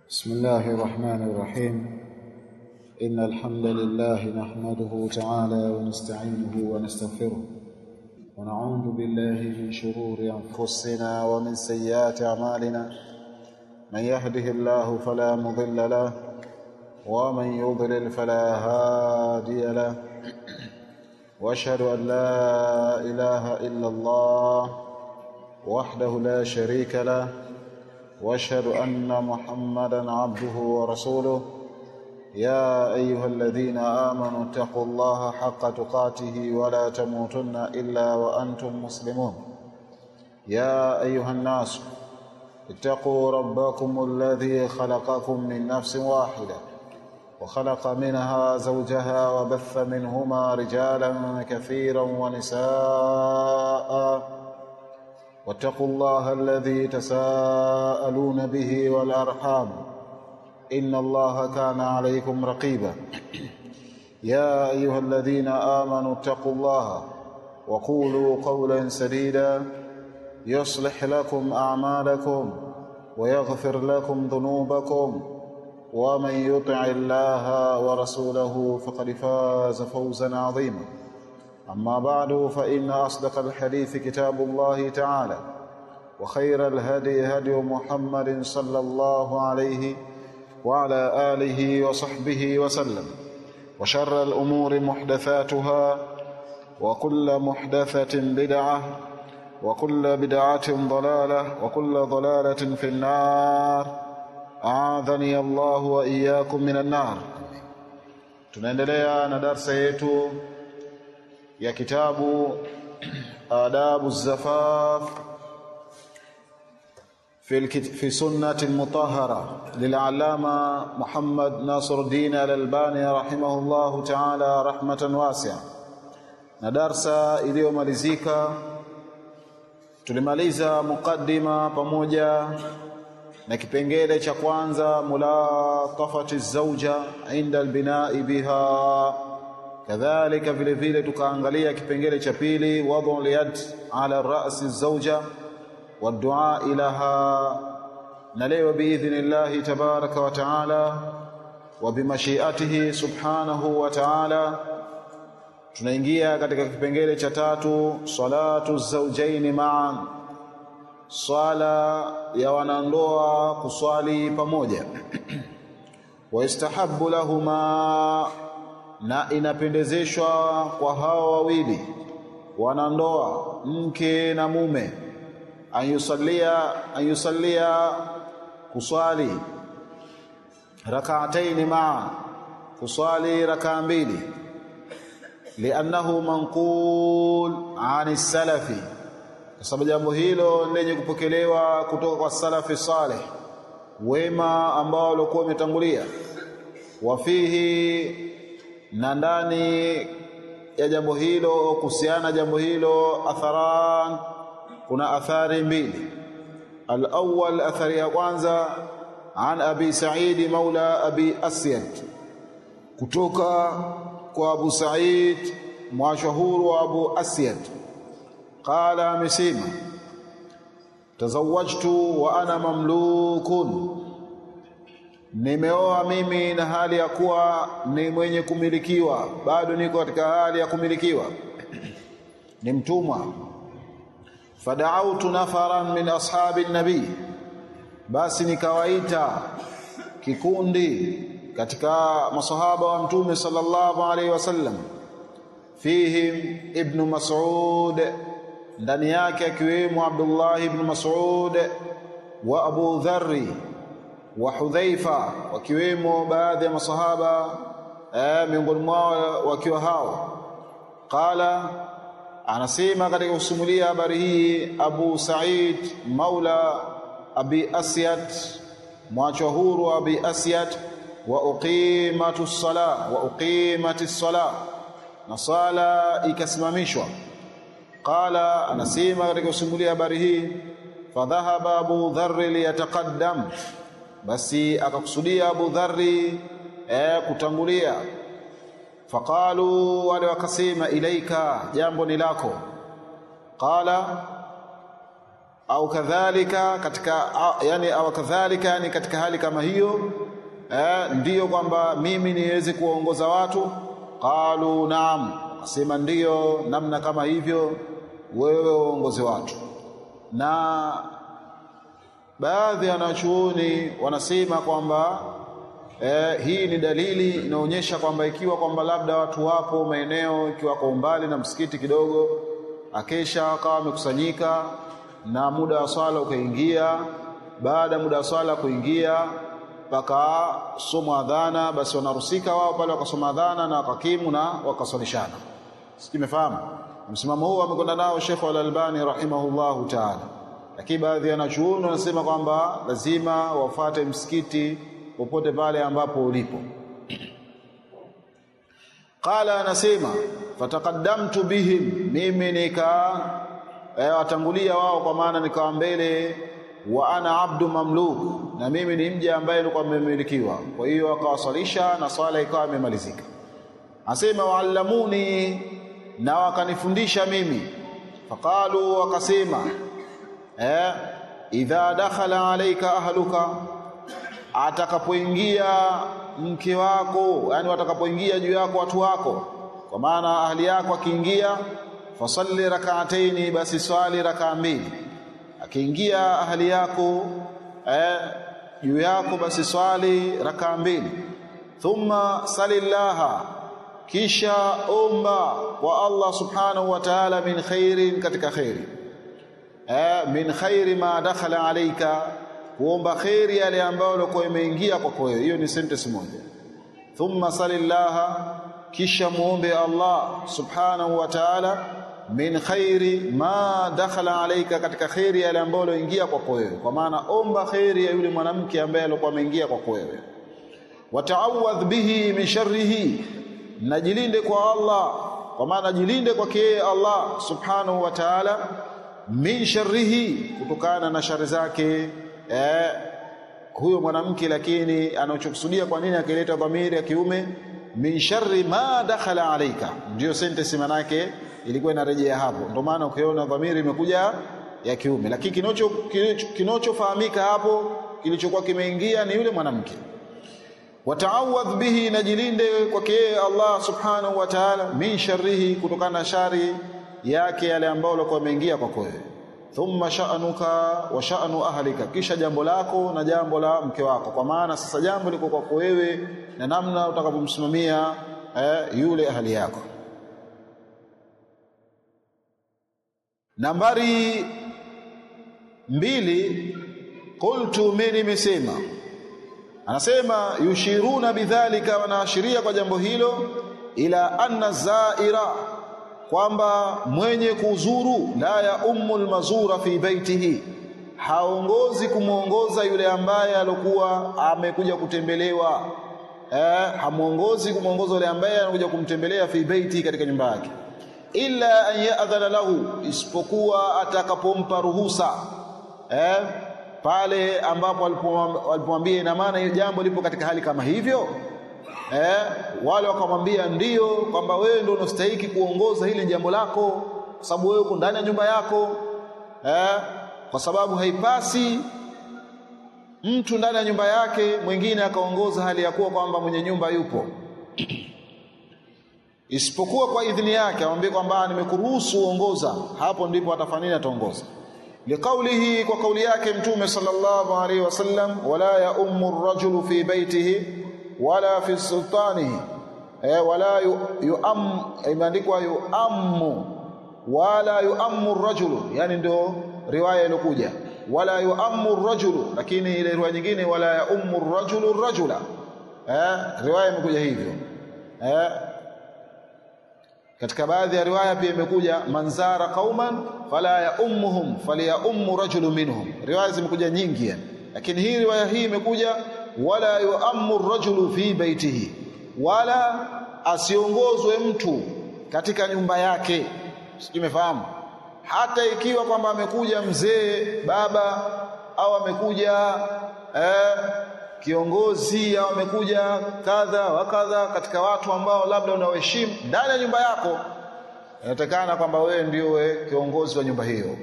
بسم الله الرحمن الرحيم. إن الحمد لله نحمده تعالى ونستعينه ونستغفره ونعوذ بالله من شرور أنفسنا ومن سيئات أعمالنا. من يهده الله فلا مضل له ومن يضلل فلا هادي له. وأشهد أن لا إله إلا الله وحده لا شريك له وأشهد أن محمدا عبده ورسوله. يا أيها الذين آمنوا اتقوا الله حق تقاته ولا تموتن إلا وأنتم مسلمون. يا أيها الناس اتقوا ربكم الذي خلقكم من نفس واحدة وخلق منها زوجها وبث منهما رجالا كثيرا ونساء. واتقوا الله الذي تساءلون به والأرحام إن الله كان عليكم رقيبا. يا أيها الذين آمنوا اتقوا الله وقولوا قولا سديدا يصلح لكم أعمالكم ويغفر لكم ذنوبكم ومن يطع الله ورسوله فقد فاز فوزا عظيما. أما بعد فإن أصدق الحديث كتاب الله تعالى وخير الهدي هدي محمد صلى الله عليه وعلى آله وصحبه وسلم. وشر الأمور محدثاتها وكل محدثة بدعة وكل بدعة ضلالة وكل ضلالة في النار. أعاذني الله وإياكم من النار. tunaendelea na darasa yetu ya kitabu Adabu Zafaf في سنة المطهرة للعلامة محمد ناصر الدين الألباني رحمه الله تعالى رحمة واسعة. na darsa iliyomalizika tulimaliza mukaddima pamoja na kipengele cha kwanza mulatafati zauja inda albina'i biha. kadhalika vile vile tukaangalia kipengele cha pili wad'u al-yad ala ra'si zauja wa du'a ilaha. na leo biidhnillah tabaraka wa taala wa bimashiatihi subhanahu wa taala tunaingia katika kipengele cha tatu salatu zawjaini ma'an, swala ya wanandoa kuswali pamoja. wa istahabbu lahuma, na inapendezeshwa kwa hao wawili wanandoa mke na mume ayusallia kuswali rak'atayn ma'a, kuswali rak'a mbili. li'annahu manqul 'ani salafi, kwa sababu jambo hilo lenye kupokelewa kutoka kwa salafi salih wema ambao walikuwa wametangulia. wafihi, na ndani ya jambo hilo kuhusiana jambo hilo atharan, kuna athari mbili. al-awwal, athari ya kwanza, an abi Sa'id maula abi Asyad, kutoka kwa Abu Sa'id mwashahuru wa Abu Asyad. qala, amesema tazawwajtu wa ana mamlukun, nimeoa mimi na hali ya kuwa ni mwenye kumilikiwa, bado niko katika hali ya kumilikiwa, ni mtumwa. fada'autu nafaran min ashabi nabii, basi nikawaita kikundi katika masahaba wa mtume sallallahu alaihi wasallam. fihim ibn Mas'ud, ndani yake akiwemo Abdullah ibn Mas'ud wa Abu Dharr wa Hudhaifa, wakiwemo baadhi ya masahaba miongoni mwao wakiwa hao. qala, anasema katika kusimulia habari hii Abu Sa'id maula abi Asyad mwacho huru abi Asyad, wa uqimatus sala, na sala ikasimamishwa. qala, anasema katika kusimulia habari hii fadhahaba Abu Dharr liyataqaddam, basi akakusudia Abu Dharr kutangulia. faqalu, wale wakasema ilaika, jambo ni lako. qala, au kadhalika katika hali kama hiyo ndiyo kwamba mimi niweze kuongoza watu? Qalu naam, sema ndiyo, namna kama hivyo wewe uongoze watu. Na baadhi ya wanachuoni wanasema kwamba hii ni dalili inaonyesha kwamba ikiwa kwamba labda watu wapo maeneo, ikiwa kwa umbali na msikiti kidogo, akesha akawa wamekusanyika na muda wa swala ukaingia, baada ya muda wa swala kuingia paka somo adhana, basi wanarusika wao pale wakasoma adhana na wakakimu na wakaswalishana. Sikimefahamu msimamo huu amekwenda nao Sheikh Al-Albani rahimahullahu ta'ala, lakini baadhi ya wanachuoni wanasema kwamba lazima wafuate msikiti popote pale ambapo ulipo. Qala, anasema fataqaddamtu bihim, mimi watangulia wao, kwa maana nikawa mbele, wa ana abdu mamluk, na mimi ni mja ambaye nilikuwa nimemilikiwa. Kwa hiyo akawasalisha na swala ikawa imemalizika. Asema waallamuni, na wakanifundisha mimi. Faqalu, wakasema idha dakhala alayka ahluka, atakapoingia mke wako, yani watakapoingia juu yako watu wako, kwa maana ahli yako akiingia, fasalli rak'ataini, basi swali rak'a mbili. Akiingia ahli yako juu yako, basi swali rak'a mbili. Thumma salillaha, kisha omba kwa Allah subhanahu wa ta'ala, min khairin, katika khairi, min khairi ma dakhala alayka, kuomba khairi yale ambayo ulikuwa imeingia kwako wewe. Hiyo ni sentence moja. Thumma salillaha, kisha muombe Allah subhanahu wa ta'ala, min khairi ma dakhala alayka, katika khairi yale ambayo iliingia kwako wewe, kwa maana omba khairi ya yule mwanamke ambaye alikuwa ameingia kwako wewe. Wa ta'awadh bihi min sharrihi, najilinde kwa Allah, kwa maana jilinde kwake Allah subhanahu wa ta'ala, min sharrihi, kutokana na shari zake huyo mwanamke. Lakini anachokusudia, kwa nini akileta dhamiri ya kiume min sharri ma dakhala alayka, ndio sentence manake ilikuwa inarejea hapo. Ndio maana ukiona dhamiri imekuja ya kiume, lakini kinachofahamika hapo kilichokuwa kimeingia ni yule mwanamke. Wata'awadh bihi, najilinde kwake Allah subhanahu wa ta'ala, min sharrihi, kutokana na shari yake yale ambayo alikuwa ameingia kwako wewe. Thumma sha'nuka wa sha'nu ahlika, kisha jambo lako na jambo la mke wako, kwa maana sasa jambo liko kwako wewe na namna utakapomsimamia yule ahli yako. Nambari 2, qultu, mimi nimesema. Anasema yushiruna bidhalika, wanaashiria kwa jambo hilo, ila anna zaira, kwamba mwenye kuzuru, la ya ummul mazura fi baitihi, haongozi kumuongoza yule ambaye alikuwa amekuja kutembelewa, hamuongozi kumuongoza yule ambaye anakuja kumtembelea fi baiti, katika nyumba yake, illa an ya'dhana lahu, isipokuwa atakapompa ruhusa pale ambapo alipomwambia. Ina maana hiyo jambo lipo katika hali kama hivyo, wale wakamwambia ndiyo, kwamba wewe ndio unastahili kuongoza hili jambo lako, kwa sababu wewe uko ndani ya nyumba yako, kwa sababu haipasi mtu ndani ya nyumba yake mwingine akaongoza hali ya kuwa kwamba mwenye nyumba yupo, isipokuwa kwa idhini yake, amwambie kwamba nimekuruhusu uongoza. Hapo ndipo atafanya, ataongoza. Liqaulihi, kwa kauli yake Mtume sallallahu alaihi wasallam, wala ya ummu ar-rajulu fi baitihi wala fi sultanihi, wala imeandikwa yuammu, wala yuammu ar-rajulu, yani ndio riwaya iliyokuja wala yuammu ar-rajulu, lakini ile riwaya nyingine wala ya ummu ar-rajulu ar-rajula, riwaya imekuja hivyo. Katika baadhi ya riwaya pia imekuja manzara qauman fala ya ummuhum faliya ummu rajulun minhum. Riwaya zimekuja nyingi yani, lakini hii riwaya hii imekuja wala yuammu ar-rajulu fi baitihi, wala asiongozwe mtu katika nyumba yake. Sikimefahamu, hata ikiwa kwamba amekuja mzee baba, au amekuja kiongozi, au amekuja kadha wa kadha katika watu ambao labda unawaheshimu ndani ya nyumba yako, inatakana kwamba wewe ndio kiongozi wa nyumba hiyo.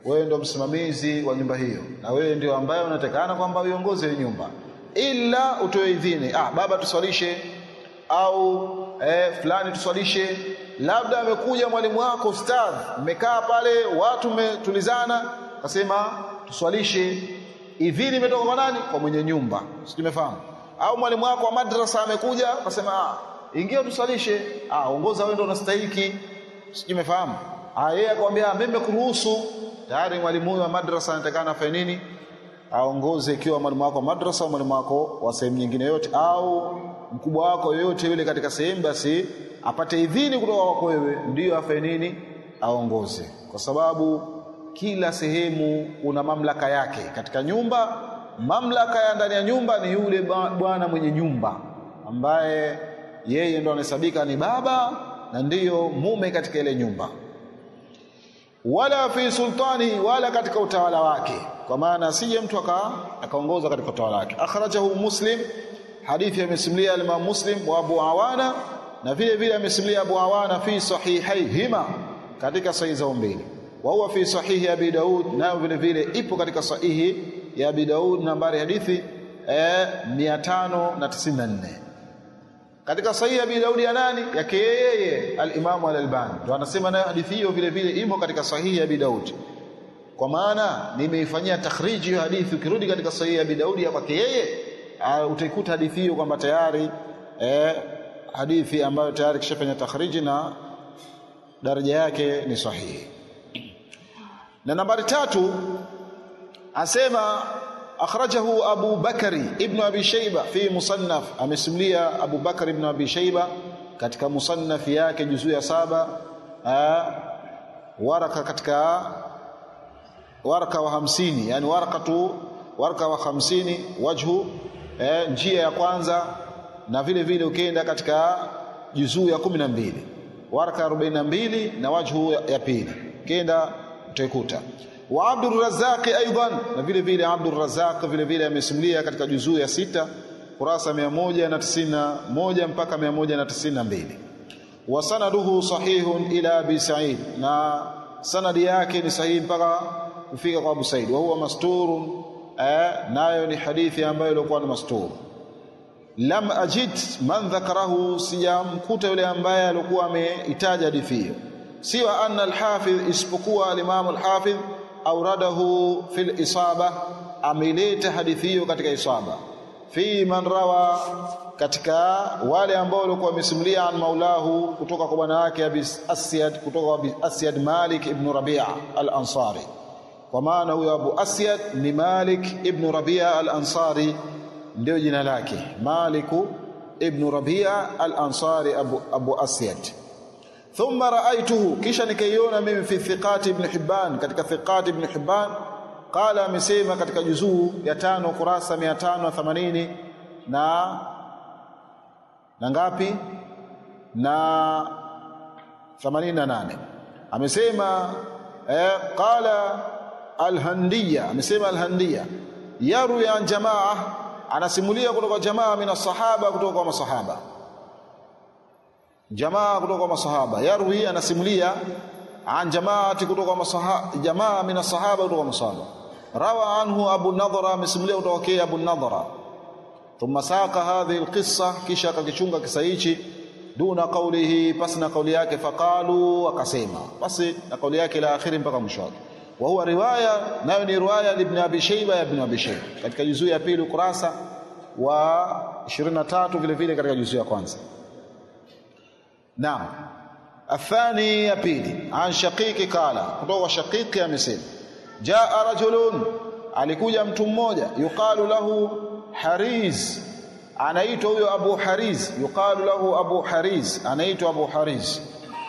wewe ndio msimamizi wa nyumba hiyo, na wewe ndio ambaye unatakana kwamba uiongoze nyumba, ila utoe idhini, baba tuswalishe, au fulani tuswalishe. Labda amekuja mwalimu wako ustadh, mmekaa pale watu metulizana, akasema tuswalishe, idhini imetoka kwa nani? Kwa mwenye nyumba. Simefahamu? Au mwalimu wako wa madrasa amekuja akasema ingia tuswalishe, ongoza wewe ndio unastahili. Simefahamu? Yeye akwambia mimi nimekuruhusu. Tayari mwalimu wa madrasa anatakana afanye nini? Aongoze, ikiwa mwalimu wako wa madrasa au mwalimu wako wa sehemu nyingine yote, au mkubwa wako yote yule katika sehemu, basi apate idhini kutoka kwako wewe, ndio afanye nini? Aongoze. Kwa sababu kila sehemu una mamlaka yake. Katika nyumba, mamlaka ya ndani ya nyumba ni yule bwana mwenye nyumba, ambaye yeye ndo anahesabika ni baba na ndiyo mume katika ile nyumba. Wala fi sultani, wala katika utawala wake, kwa maana asije mtu akaongoza katika utawala wake. Akhrajahu Muslim, hadithi imesimulia Imam Muslim wa Abu Awana, na vile vile amesimulia Abu Awana fi sahihaihima, katika sahihi zao mbili. Wa huwa fi sahihi Abi Daud, nayo vile vile ipo katika sahihi ya Abi Daud, nambari hadithi 594. Katika sahihi Abi Daud ya nani? Yake yeye al-Imam al-Albani. Ndio anasema na hadithi hiyo vile vile imo katika sahihi Abi Daud. Kwa maana nimeifanyia takhriji hiyo hadithi. Ukirudi katika sahihi Abi Daud ya kwake yeye, utaikuta hadithi hiyo kwamba tayari hadithi ambayo tayari kishafanya takhriji na daraja yake ni sahihi. Na nambari 3 asema akhrajahu Abu Bakari ibn Abi Shayba fi musannaf, amesimulia Abu Bakari ibn Abi Shayba katika musannaf yake juzuu ya 7, waraka katika waraka wa 50, yani waraka wa 50 wajhu, njia ya kwanza, na vile vile ukienda katika juzuu ya 12 waraka 42 na wajhu ya pili, ukienda utaikuta. Wa Abdul Razzaq aidan, na vile vile Abdul Razzaq vile vile amesimulia katika juzuu ya 6 kurasa 191 mpaka 192. Wa sanaduhu sahihun ila Abi Sa'id, na sanadi yake ni sahihi mpaka kufika kwa Abu Sa'id. Wa huwa masturun, nayo ni hadithi ambayo ilikuwa ni mastur. Lam ajid man dhakarahu, sijamkuta yule ambaye alikuwa ameitaja hadithi hiyo, siwa anna al-Hafidh, isipokuwa al-Imam al-Hafidh auradahu fil isaba, ameleta hadithi hiyo katika isaba, fi man rawa, katika wale ambao walikuwa wamesimulia an maulahu, kutoka kwa bwana wake Abi Asyad, kutoka kwa Abi Asyad Malik ibn Rabi'a al-Ansari. Kwa maana huyo Abu Asyad ni Malik ibn Rabi'a al-Ansari, ndio jina lake, Malik ibn Rabi'a al-Ansari, Abu Asyad. Thumma ra'aytuhu, kisha nikaiona mimi fi thiqat ibn Hibban, katika thiqat ibn Hibban. Qala, amesema katika juzuu ya 5 kurasa 580 na ngapi, na 88, amesema qala al-Handiyya, amesema al-Handiyya yarwi an jamaa, anasimulia kutoka jamaa min as-sahaba, kutoka kwa masahaba, jamaa kutoka kwa masahaba. Yarwi, anasimulia an jamaati, kutoka kwa masahaba, jamaa min as-sahaba, kutoka kwa masahaba. Rawa anhu Abu Nadhra, amesimulia kutoka kwa Abu Nadhra. Thumma saqa hadhihi al-qissa, kisha akakichunga kisa hichi, duna qawlihi, pasna qawli yake, faqalu, akasema, basi na qawli yake ila akhiri, mpaka mwisho wake. Wa huwa riwaya, nayo ni riwaya ibn Abi Shayba, ya ibn Abi Shayba katika juzuu ya pili ukurasa wa 23, vile vile katika juzuu ya kwanza. Naam. Athani, ya pili, an Shaqiqi qala, kutoka kwa Shaqiqi amesema, jaa rajulun, alikuja mtu mmoja, yuqalu lahu Hariz, anaitwa huyo Abu Hariz, yuqalu lahu Abu Hariz, anaitwa Abu Hariz.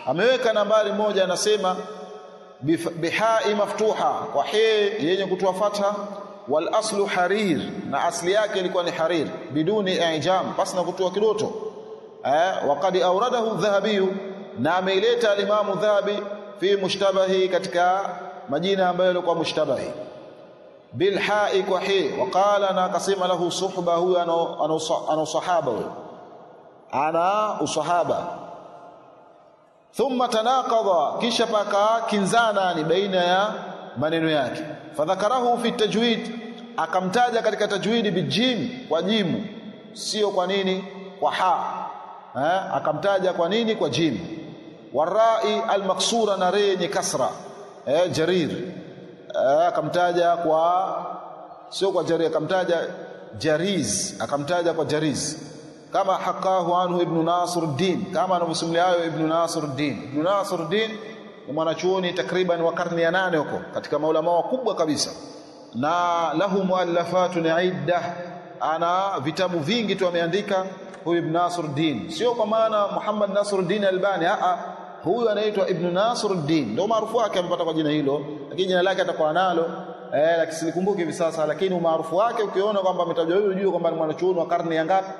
Ameweka nambari moja, anasema bihai maftuha, kwa he yenye kutoa fatha, wal aslu harir, na asli yake ilikuwa ni harir, biduni i'jam, basi na kutoa kidoto. Waqad awradahu Dhahabi, na ameileta al-Imam Dhahabi fi mushtabahi, katika majina ambayo yalikuwa mushtabahi, bil hai, kwa hi. Waqala, na akasema lahu suhba, huyo ana usahaba, huyo ana usahaba. Thumma tanaqadha, kisha paka kinzana ni baina ya maneno yake. Fadhakarahu fi tajwid, akamtaja katika tajwidi bijim, kwa jimu, sio kwa nini kwa ha, akamtaja kwa nini kwa jim. Warai almaksura, na re yenye kasra, jarir, akamtaja kwa sio kwa jarir, akamtaja jariz, akamtaja kwa jariz, kama hakahu anhu Ibn Nasruddin, kama anavyosimulia hayo Ibn Nasruddin. Ibn Nasruddin ni mwanachuoni takriban wa karne ya 8 huko, katika maulama wakubwa kabisa, na lahu muallafatun iddah, ana vitabu vingi tu ameandika huyu Ibn Nasruddin. Sio kwa maana Muhammad Nasruddin Albani, huyu anaitwa Ibn Nasruddin, ndio maarufu wake, amepata kwa jina hilo, lakini jina lake atakuwa nalo lakini silikumbuki hivi sasa, lakini umaarufu wake ukiona kwamba ametajwa huyu, juu kwamba ni mwanachuoni wa karne ya ngapi,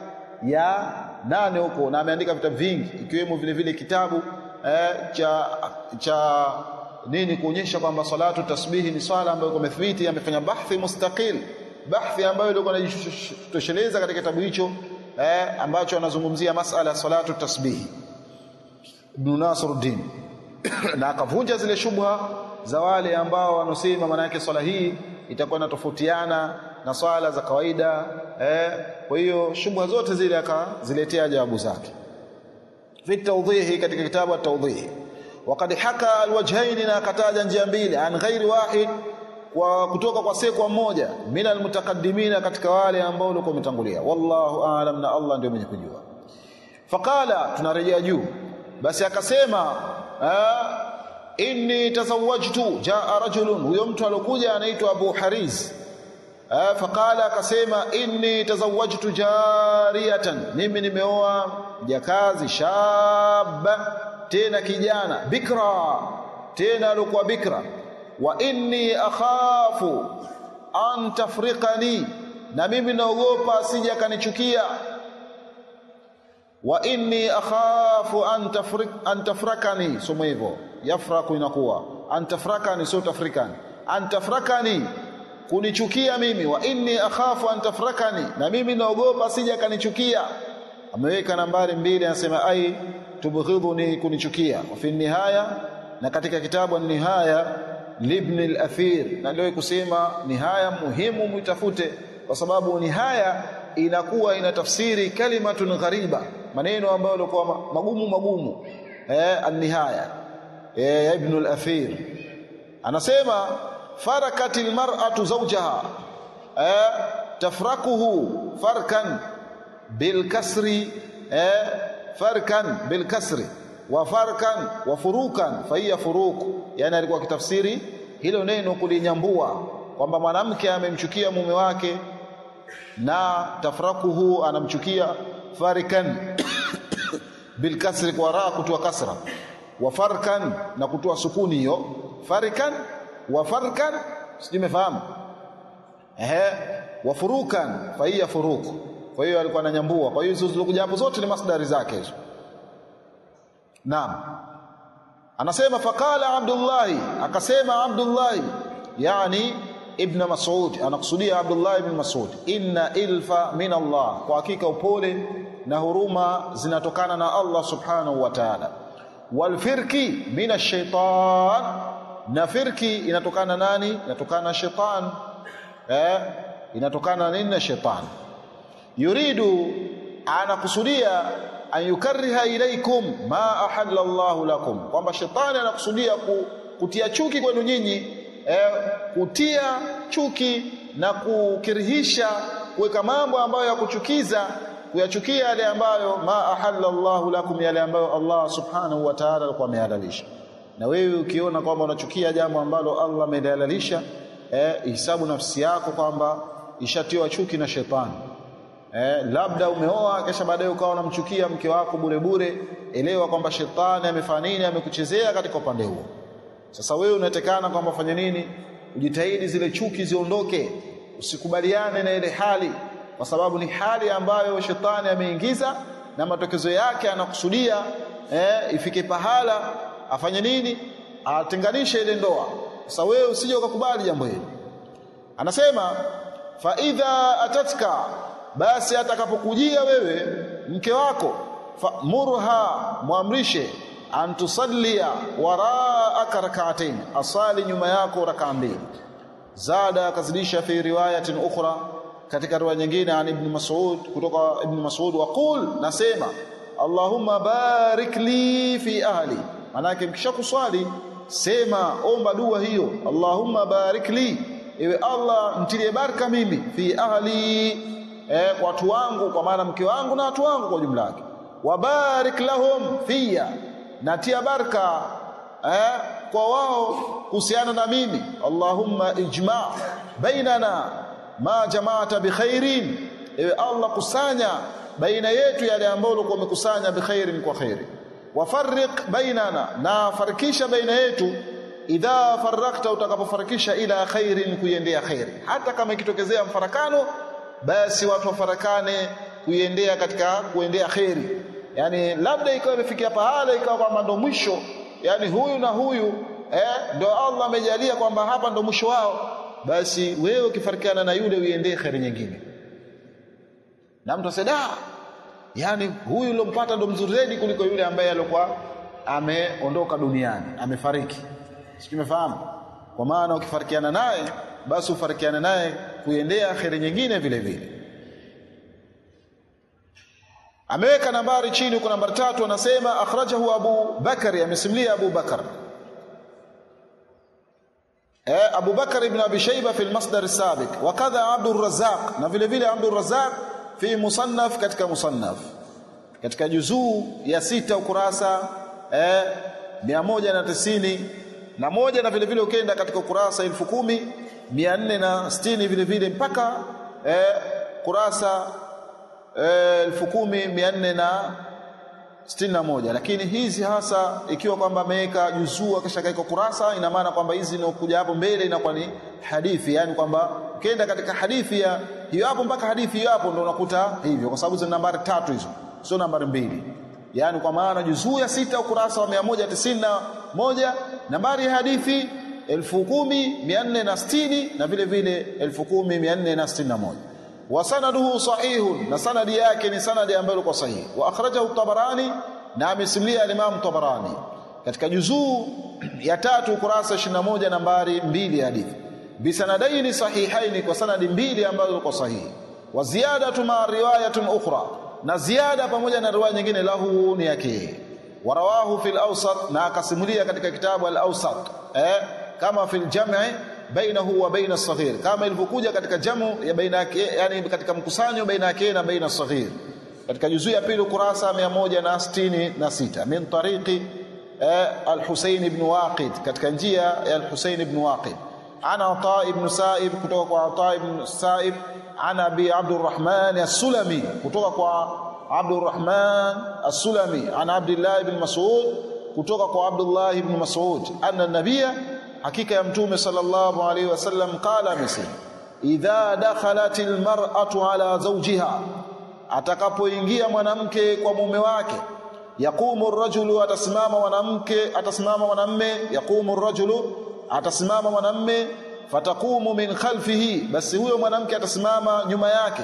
ya 8 huko, na ameandika vitabu vingi, ikiwemo vile vile kitabu cha nini, kuonyesha kwamba salatu tasbihi ni swala ambayo kumethibiti. Amefanya bahthi mustaqil, bahthi ambayo ilikuwa inajitosheleza katika kitabu hicho ambacho anazungumzia masala ya salatu tasbihi, Ibn Nasruddin na akavunja zile shubha za wale ambao wanosema maana yake swala hii itakuwa inatofautiana na swala za kawaida. Kwa hiyo shubha zote zile akaziletea jawabu zake fi tawdhihi, katika kitabu at-tawdhih. Waqad haka alwajhain, na akataja njia mbili, an ghairi wahid, kwa kutoka kwa sekwa mmoja, min almutaqaddimina, katika wale ambao walikuwa wametangulia. Wallahu a'lam, na Allah ndiye mwenye kujua. Faqala, tunarejea juu, basi akasema inni tazawwajtu, jaa rajulun, huyo mtu alokuja anaitwa Abu Hariz. Faqala, akasema inni tazawwajtu jariyatan, mimi nimeoa jakazi, shaba, tena kijana, bikra, tena alikuwa bikra. Wa inni akhafu an tafriqani, na mimi naogopa asije akanichukia. Wa inni akhafu an tafrakani, somo hivyo, yafraku inakuwa an tafrakani, sio tafrikani, an tafrakani, kunichukia mimi. Wa inni akhafu an tafrakani, na mimi naogopa asije akanichukia. Ameweka nambari 2, anasema ai tubghidhuni, kunichukia. Wa fi nihaya, na katika kitabu an-nihaya libn al-athir, na ndio kusema nihaya muhimu muitafute, kwa sababu nihaya inakuwa inatafsiri kalimatun ghariba, maneno ambayo yalikuwa magumu. An-nihaya ibn al-athir anasema farakatil mar'atu zawjaha, tafrakuhu farkan bil kasri, farkan bil kasri, wa farkan wa furukan fa hiya furuq. Yani alikuwa kitafsiri hilo neno kulinyambua kwamba mwanamke amemchukia mume wake, na tafrakuhu anamchukia, farikan bil kasri, kwa ra kutoa kasra, wa farkan na kutoa sukuni hiyo, farikan wa farkan, simefahamu, wa furukan fa hiya furuq. Kwa hiyo alikuwa ananyambua. Kwa hiyo hizo zilizokuja hapo zote ni masdari zake hizo. Naam, anasema faqala Abdullah, akasema Abdullah, yani ibn Mas'ud, anakusudia Abdullah ibn Mas'ud, inna ilfa min Allah, kwa hakika upole na huruma zinatokana na Allah subhanahu wa ta'ala. Wal firki min ash-shaytan, na firki inatokana nani? Inatokana na shaytan. Inatokana nini? Na shaytan. Yuridu, anakusudia an yukarriha ilaikum ma ahalla Allahu lakum, kwamba shetani anakusudia kutia chuki kwenu nyinyi, kutia chuki na kukirihisha, kuweka mambo ambayo ya kuchukiza, kuyachukia yale ambayo ma ahalla Allahu lakum, yale ambayo Allah subhanahu wa ta'ala alikuwa amehalalisha. Na wewe ukiona kwamba unachukia jambo ambalo Allah amehalalisha, hisabu nafsi yako kwamba ishatiwa chuki na shetani. Labda umeoa kisha baadaye ukawa unamchukia mke wako bure, elewa kwamba shetani amefanya nini, amekuchezea katika upande huo. Sasa wewe unatekana kwamba fanya nini? Ujitahidi zile chuki ziondoke, usikubaliane na ile hali, kwa sababu ni hali ambayo shetani ameingiza, na matokezo yake anakusudia ifike pahala afanye nini? Atenganishe ile ndoa. Sasa wewe usije ukakubali jambo hili. Anasema fa idha atatka, basi atakapokujia wewe mke wako, fa murha, muamrishe, antusallia waraa waraaka rak'atayn, asali nyuma yako rak'a mbili. Zada akazidisha fi riwayatin ukhra, katika riwaya nyingine an ibn Mas'ud, kutoka ibn Mas'ud, waqul, nasema Allahumma barik li fi ahli. Manake mkisha kuswali sema, omba dua hiyo, Allahumma barik li, ewe Allah mtilie baraka mimi, fi ahli, kwa watu wangu, kwa maana mke wangu na watu wangu kwa ujumla wake. Wabarik lahum fiya, natia baraka kwa wao kuhusiana na mimi. Allahumma ijma' bainana ma jama'ata bi khairin, ewe Allah kusanya baina yetu yale ambayo ulikuwa umekusanya bi khairin, kwa khairi. Wafarriq bainana, na farikisha baina yetu, idha farrakta, utakapofarikisha, ila khairin, kuiendea khairi. Hata kama ikitokezea mfarakano, basi watu wafarakane kuiendea katika kuendea khairi. Yani labda ikawa imefikia pahala ikawa kwamba ndo mwisho, yani huyu na huyu ndo Allah amejalia kwamba hapa ndo mwisho wao, basi wewe ukifarikiana na yule uiendee khairi nyingine. Na mtu aseda, yani huyu ulompata ndo mzuri zaidi kuliko yule ambaye alikuwa ameondoka duniani, amefariki. Sikimefahamu? Kwa maana ukifarikiana naye, basi ufarikiane naye kuiendea khairi nyingine vile vile. Ameweka nambari chini huko, nambari 3, anasema akhrajahu Abu Bakari, amesimlia Abu Bakar, Abu Bakar ibn Abi Shayba fi al-Masdar as-Sabiq, wa kadha Abdur Razzaq, na vile vile Abdur Razzaq fi Musannaf, katika Musannaf, katika juzuu ya 6 ukurasa 191, na vile vile ukienda katika ukurasa 10460 vile vile mpaka kurasa 10461. Lakini hizi hasa ikiwa kwamba ameweka juzuu kisha kaika kurasa, ina maana kwamba hizi zinakuja hapo mbele inakuwa ni hadithi, yani kwamba ukienda katika hadithi ya hiyo hapo mpaka hadithi hiyo hapo ndio unakuta hivyo, kwa sababu zina nambari 3 hizo, sio nambari 2. Yani kwa maana juzuu ya 6 ukurasa wa 191, nambari ya hadithi 10460 na vile vile 10461. Wa sanaduhu sahihun, na sanadi yake ni sanadi ambayo iko sahihi. Wa akhrajahu Tabarani, na amesimlia al-Imam Tabarani katika juzuu ya 3 ukurasa 21 nambari 2 hadithi, bi sanadaini sahihaini, kwa sanadi 2 ambazo ziko sahihi. Wa ziyadatu ma riwayatun ukhra, na ziada pamoja na riwaya nyingine lahu ni yake. Wa rawahu fil awsat, na akasimulia katika kitabu al-Awsat, kama fil jam'i bainahu wa baina as-saghir, kama ilivyokuja katika jamu ya baina yake, yani katika mkusanyo baina yake na baina as-saghir, katika juzuu ya 2 kurasa 166, min tariqi al-Husayn ibn Waqid, katika njia ya al-Husayn ibn Waqid, ana Ata ibn Sa'ib, kutoka kwa Ata ibn Sa'ib, ana Abi Abdurrahman as-Sulami, kutoka kwa Abdurrahman as-Sulami, ana Abdullah ibn Mas'ud, kutoka kwa Abdullah ibn Mas'ud, anna nabiyya, hakika ya mtume sallallahu alaihi wasallam, qala misi, idha dakhalatil mar'atu ala zawjiha, atakapoingia mwanamke kwa mume wake, yaqumu ar-rajulu, atasimama mwanamme, yaqumu ar-rajulu, atasimama mwanamme, fataqumu min khalfihi, basi huyo mwanamke atasimama nyuma yake,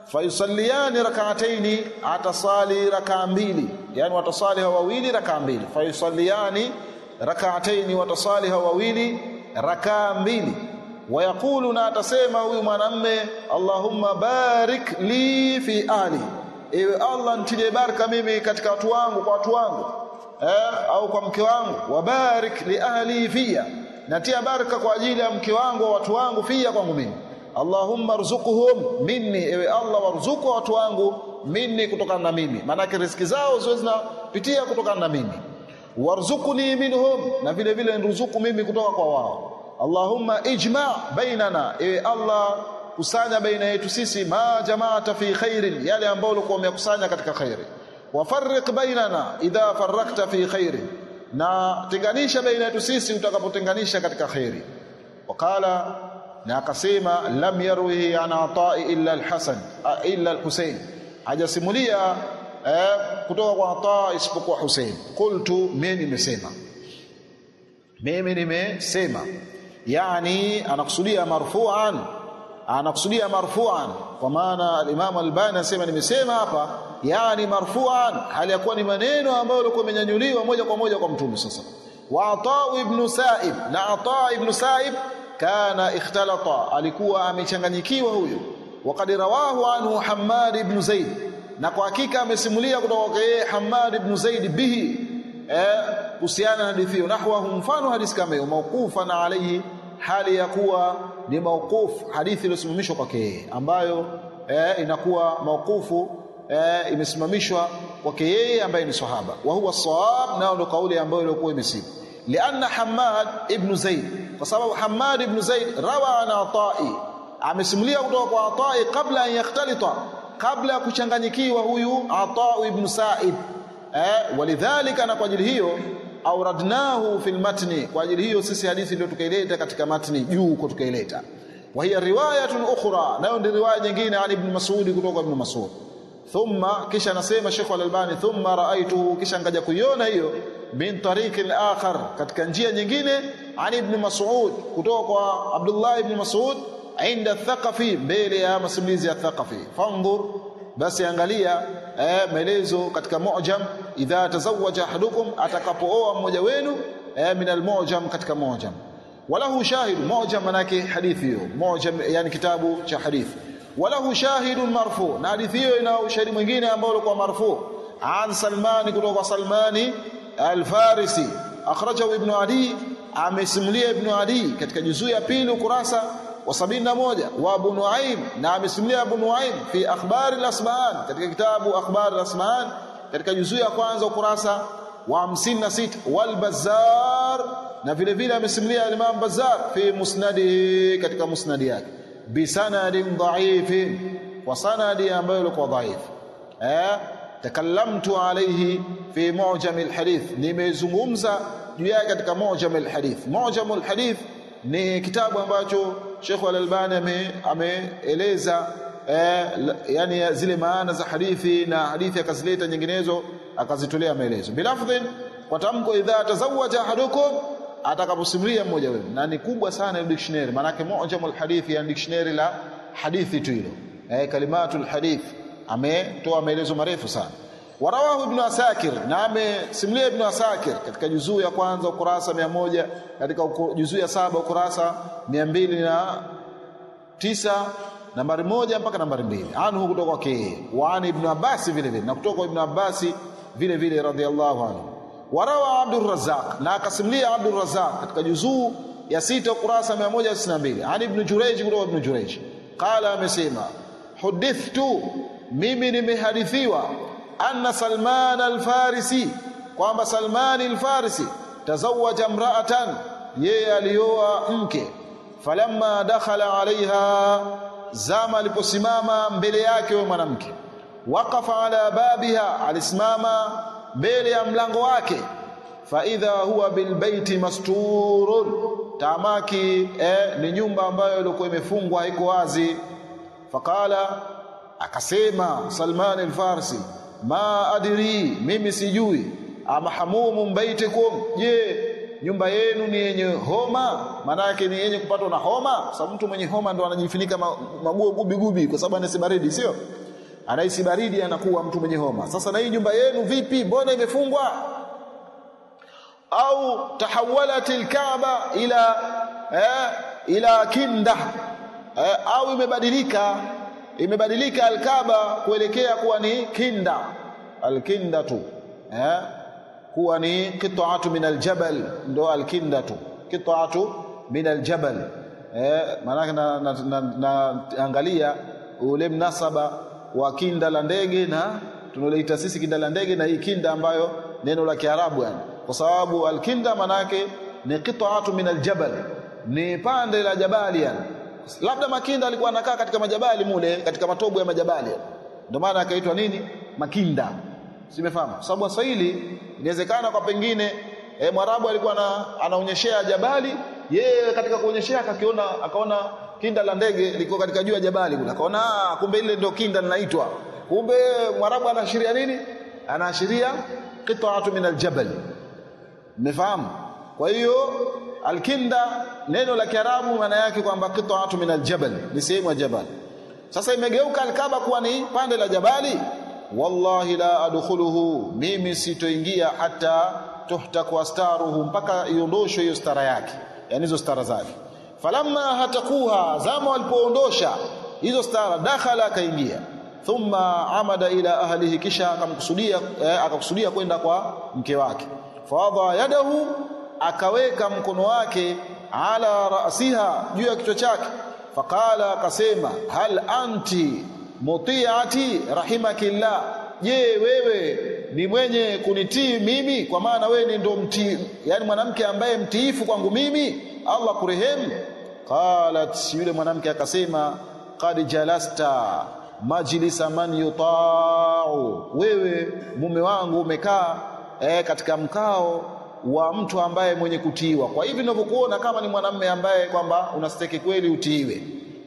fayusalliyani rak'atayn, atasali rak'a mbili, yani watasali wawili rak'a mbili, fayusalliyani rak'atayn, watasali wawili rak'a mbili. Wayaqulu, na atasema huyu mwanamme, Allahumma barik li fi ahli, ewe Allah ntilie baraka mimi katika watu wangu, kwa watu wangu, au kwa mke wangu. Wabarik li ahli fiya, natia baraka kwa ajili ya mke wangu, watu wangu, fiya, kwangu mimi. Allahumma arzuquhum minni, ewe Allah warzuku watu wangu minni, kutokana na mimi, maana riziki zao zote zinapitia kutokana na mimi. Warzuqni minhum, na vile vile niruzuku mimi kutoka kwa wao. Allahumma ijma' bainana, ewe Allah kusanya baina yetu sisi, ma jama'ata fi khairin, yale ambayo ulikuwa umekusanya katika khairi. Wafarriq bainana idha farrakta fi khairin, na tenganisha baina yetu sisi utakapotenganisha katika khairi. Wakala, na akasema, lam yarwihi an Ata'i illa al-Hasan illa al-Husayn, hajasimulia kutoka kwa Ata isipokuwa Husayn. Qultu, mimi nimesema, yani anakusudia marfu'an, kwa maana al-Imam al-Albani anasema nimesema hapa, yani marfu'an, hali ya kuwa ni maneno ambayo yalikuwa yamenyanyuliwa moja kwa moja kwa Mtume. Sasa Wa Ata ibn Sa'ib, na Ata ibn Sa'ib kana ikhtalata, alikuwa amechanganyikiwa huyo. Waqad rawahu anhu Hammad ibn Zaid, na kwa hakika amesimulia kutoka kwa yeye Hammad ibn Zaid bihi kuhusiana na hadithi hiyo, nahwahu, mfano hadithi kama hiyo, mawqufan alayhi, hali ya kuwa ni mawquf, hadithi iliyosimamishwa kwake yeye, ambayo inakuwa mawqufu imesimamishwa kwake yeye ambaye ni sahaba. Wa huwa sawab, nao ndio kauli ambayo ilikuwa imesibu, lianna Hammad ibn Zaid, kwa sababu Hammad ibn Zaid rawa an Ata'i, amesimulia kutoka kwa Ata'i kabla an yakhtalita, kabla ya kuchanganyikiwa huyu Ata ibn Sa'id. Walidhalika, na kwa ajili hiyo auradnahu fil matni, kwa ajili hiyo sisi hadithi ndio tukaileta katika matni juu huko tukaileta. Wa hiya riwayatun ukhra, nayo ndio riwaya nyingine an ibn Mas'ud, kutoka ibn Mas'ud. Thumma, kisha anasema Sheikh Al-Albani, thumma ra'aytuhu, kisha ngaja kuiona hiyo min tariqin akhar, katika njia nyingine, an ibn Mas'ud, kutoka kwa Abdullah ibn Mas'ud, inda Thaqafi, mbele ya masimulizi ya Thaqafi. Fanzur, basi angalia maelezo katika Mu'jam, idha tazawaja ahadukum, atakapooa mmoja wenu, min al-Mu'jam, katika Mu'jam. Walahu shahid, Mu'jam manake hadithi hiyo, Mu'jam yani kitabu cha hadithi. Walahu shahidun marfu, na hadithi hiyo ina ushahidi mwingine ambao ulikuwa marfu, an Salmani, kutoka kwa Salmani al-Farisi. Akhrajahu Ibn Adi, amesimulia Ibn Adi katika juzuu ya pili ukurasa wa 71. Wa Abu Nuaim, na amesimulia Abu Nuaim fi akhbar al-Asbahan, katika kitabu akhbar al-Asbahan katika juzuu ya kwanza ukurasa wa 56. Wal Bazzar, na vile vile amesimulia Imam Bazzar fi musnadihi, katika musnadi yake, bi sanadin dha'ifin, wa sanadi ambayo ilikuwa dhaif. Takallamtu alayhi fi Mu'jam al-Hadith, nimezungumza juu yake katika Mu'jam al-Hadith. Mu'jam al-Hadith ni kitabu ambacho Sheikh Al-Albani ameeleza yani zile maana za hadithi, na hadithi akazileta nyinginezo akazitolea maelezo bilafdhin, kwa tamko idha tazawaja ahadukum, atakaposimulia mmoja wenu, na ni kubwa sana dictionary, maana yake Mu'jamul Hadith ya dictionary la hadithi tu hilo, kalimatul hadith, ametoa maelezo marefu sana. Warawahu Ibn Asakir, na amesimulia Ibn Asakir katika juzuu ya kwanza ukurasa 100, katika juzuu ya 7 ukurasa 209 nambari 1 mpaka nambari 2, anhu, kutoka kwake, wa an Ibn Abbas vile vile, na kutoka Ibn Abbas vile vile radhiyallahu anhu. Warawa Abdul Razzaq, na akasimulia Abdul Razzaq katika juzuu ya 6 ukurasa 192, an Ibn Jurayj, kutoka Ibn Jurayj, qala, amesema, hudithtu, mimi nimehadithiwa, anna Salman al-Farisi, kwamba Salman al-Farisi tazawaja imra'atan, yeye alioa mke, falamma dakhala alaiha, zama aliposimama mbele yake huyo mwanamke, waqafa ala babiha, alisimama mbele ya mlango wake, fa idha huwa bil baiti masturun, tamaki ni nyumba ambayo ilikuwa imefungwa, haiko wazi. Faqala, akasema Salman al-Farisi, ma adri, mimi sijui, ama hamumun baitikum, je, nyumba yenu ni yenye homa? Maana yake ni yenye kupatwa na homa, sababu mtu mwenye homa ndo anajifunika maguo gubi, kwa sababu anahisi baridi, sio? Anahisi baridi, anakuwa mtu mwenye homa. Sasa na hii nyumba yenu vipi, mbona imefungwa? Au tahawalat al-Kaaba ila kinda, au imebadilika al-Kaaba kuelekea kuwa ni kinda, al-kindatu kuwa ni qit'atu min al-jabal, ndo al-kindatu qit'atu min al-jabal. Maana na angalia ule mnasaba wa kinda la ndege, na tunaloita sisi kinda la ndege, na hii kinda ambayo neno la Kiarabu yani, kwa sababu al-kinda manake ni qit'atu min al-jabal, ni pande la jabali yani. Labda makinda alikuwa anakaa katika majabali mule, katika matobo ya majabali, ndio maana akaitwa nini, makinda. Simefahamu? Sababu Waswahili inawezekana kwa pengine Mwarabu alikuwa anaonyeshea jabali, yeye katika kuonyeshea akaona kinda la ndege liko katika juu ya jabali kule, akaona kumbe ile ndio kinda linaitwa. Kumbe Mwarabu anaashiria nini? Anaashiria qit'atu min aljabal. Mmefahamu? Kwa hiyo alkinda neno la Kiarabu maana yake kwamba qit'atu min aljabal, ni sehemu ya jabal. Sasa imegeuka al-Kaaba kuwa ni pande la jabali. Wallahi la adkhuluhu, mimi sitoingia hata tuhtaku astaruhu, mpaka iondoshwe hiyo stara yake, yani hizo stara zake. Falamma hatakuha, zama walipoondosha hizo stara, dakhala, akaingia. Thumma amada ila ahlihi, kisha akakusudia kwenda kwa mke wake. Fadha yadahu, akaweka mkono wake ala rasiha, juu ya kichwa chake. Faqala, akasema hal anti mutiati rahimakillah, je, wewe ni mwenye kunitii mimi? Kwa maana wewe ni ndo mtii, yani mwanamke ambaye mtiifu kwangu mimi, Allah kurehemu. Qalat, yule mwanamke akasema qad jalasta majlisa man yuta'u, wewe mume wangu umekaa katika mkao wa mtu ambaye mwenye kutiiwa. Kwa hivi ninavyokuona kama ni mwanamume ambaye kwamba unastahili kweli utiiwe.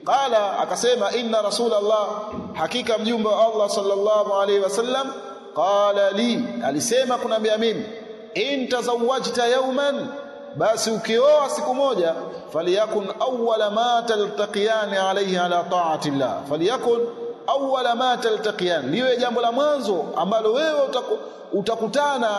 Qala, akasema inna Rasulullah, hakika mjumbe wa Allah sallallahu alaihi wasallam, qala li, alisema kunambia mimi, in tazawwajta yawman, basi ukioa siku moja, faliyakun awwala ma taltaqiyan alayhi ala ta'ati Allah, faliyakun awwala ma taltaqiyan, liwe jambo la mwanzo ambalo wewe utakutana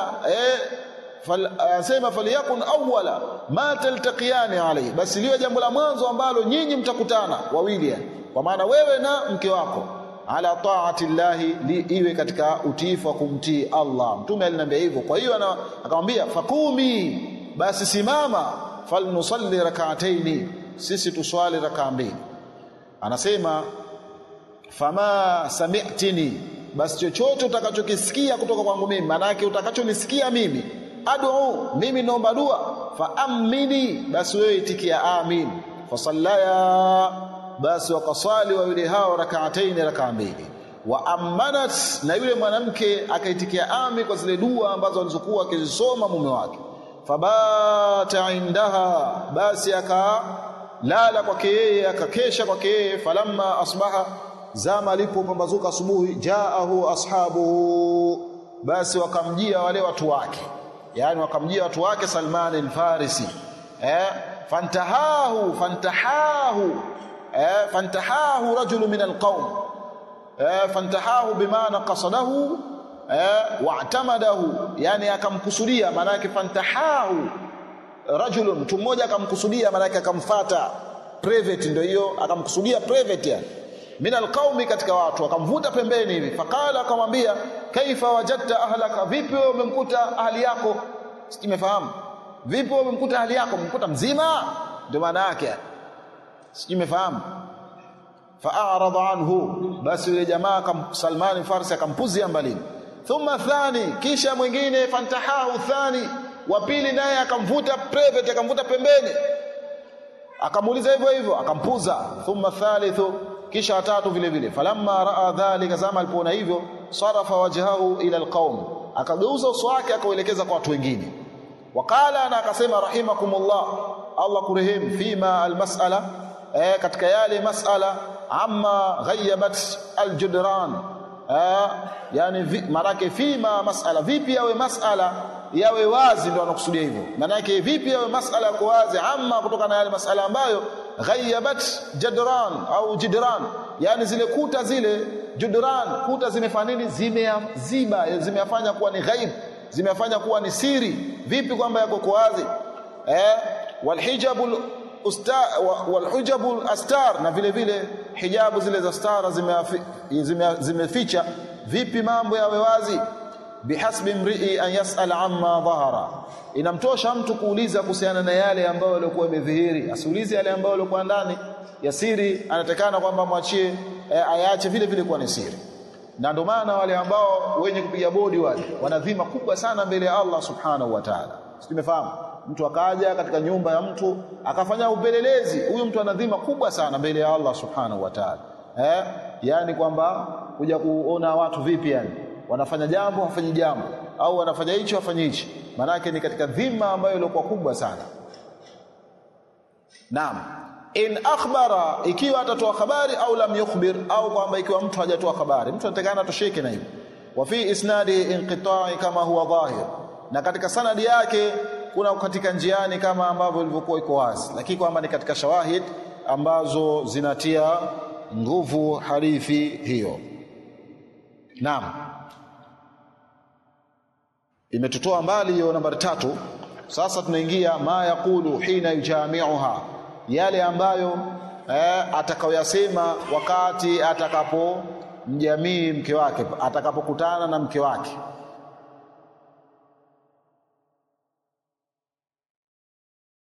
asema faliyakun awwala ma taltaqiyan alayhi, basi liwe jambo la mwanzo ambalo nyinyi mtakutana wawili, kwa maana wewe na mke wako, ala ta'ati Allah, iwe katika utiifu wa kumtii Allah. Mtume aliniambia hivyo. Kwa hiyo akamwambia fakumi, basi simama, falnusalli rak'ataini, sisi tuswali rak'a mbili. Anasema fama sami'tini, basi chochote utakachokisikia kutoka kwangu mimi, maana yake utakachonisikia mimi, ad'u, mimi naomba dua, fa amini, basi wewe itikia amin. Fasallaya, basi wakasali wawili hao rak'ataini, rak'a mbili. Wa amanat, na yule mwanamke akaitikia amin kwa zile dua ambazo alizokuwa akizisoma mume wake. Fabata indaha, basi akalala kwake yeye, akakesha kwake yeye. Falamma asbaha, zama alipopambazuka asubuhi, jaahu ashabuhu, basi wakamjia wale watu wake, yani wakamjia watu wake Salman al-Farisi. Fantahahu rajulu min alqawm, fantahahu bimaana qasadahu wa'tamadahu, yani akamkusudia, maana yake fantahahu rajulun, mtu mmoja akamkusudia, maana yake akamfuata private, ndio hiyo, akamkusudia private, yani min alqaumi, katika watu, akamvuta pembeni hivi. Faqala, akamwambia kaifa wajadta ahlaka, vipi wewe umemkuta ahli yako? Simefahamu, vipi wewe umemkuta ahli yako, umemkuta mzima, ndio maana yake, simefahamu. Fa'arada anhu, basi yule jamaa Salman al-Farisi akampuzia mbali. Thumma thani, kisha mwingine, fantahahu thani, wa pili naye akamvuta private, akamvuta pembeni, akamuuliza hivyo hivyo, akampuza. Thumma thalithu, kisha watatu vile vile. Falamma raa dhalika, zama alipoona hivyo, sarafa wajhahu ila alqaum, akageuza uso wake akauelekeza kwa watu wengine. Waqala, na akasema rahimakumullah, Allah kurehemu, fima almas'ala, katika yale mas'ala, amma ghayyabat aljudran, yani marake fima mas'ala, vipi yawe mas'ala yawe wazi, ndio anakusudia hivyo. Maana yake vipi yawe mas'ala yako wazi, amma kutoka na yale mas'ala ambayo ghayyabat jadran au jidran, yani zile kuta, zile judran, kuta zimefanya nini? Zimeziba, zimefanya kuwa ni ghaib, zimefanya kuwa ni siri. Vipi kwamba yako wazi? Walhujabul astar, na vile vile hijabu zile za stara zimeficha. Vipi mambo yawe wazi? Bihasbi mri'i an yas'ala amma dhahara, inamtosha mtu kuuliza kuhusiana na yale ambayo yalikuwa yamedhihiri, asiulize yale ambayo yalikuwa ndani ya siri. Anatakana kwamba mwachie, ayache vile vile kwa ni siri. Na ndio maana wale ambao wenye kupiga bodi wale wana dhima kubwa sana mbele ya Allah subhanahu wa ta'ala. Tumefahamu, mtu akaja katika nyumba ya mtu akafanya upelelezi, huyo mtu ana dhima kubwa sana mbele ya Allah subhanahu wa ta'ala. Yani kwamba kuja kuona watu vipi, yani wanafanya jambo hafanyi jambo, au wanafanya hicho hafanyi hicho, maana yake ni katika dhima ambayo ilikuwa kubwa sana. Naam, in akhbara, ikiwa atatoa habari, au lam yukhbir, au kwamba ikiwa mtu hajatoa habari, mtu anatakana atosheke na hivyo. Wa fi isnadi inqita'i kama huwa dhahir, na katika sanadi yake kuna katika njiani kama ambavyo ilivyokuwa iko wazi, lakini kwamba ni katika shawahid ambazo zinatia nguvu hadithi hiyo. Naam. imetutoa mbali hiyo nambari 3. Sasa tunaingia ma yaqulu hina yujami'uha, yale ambayo atakayoyasema wakati atakapo mjamii mke wake, atakapokutana na mke wake.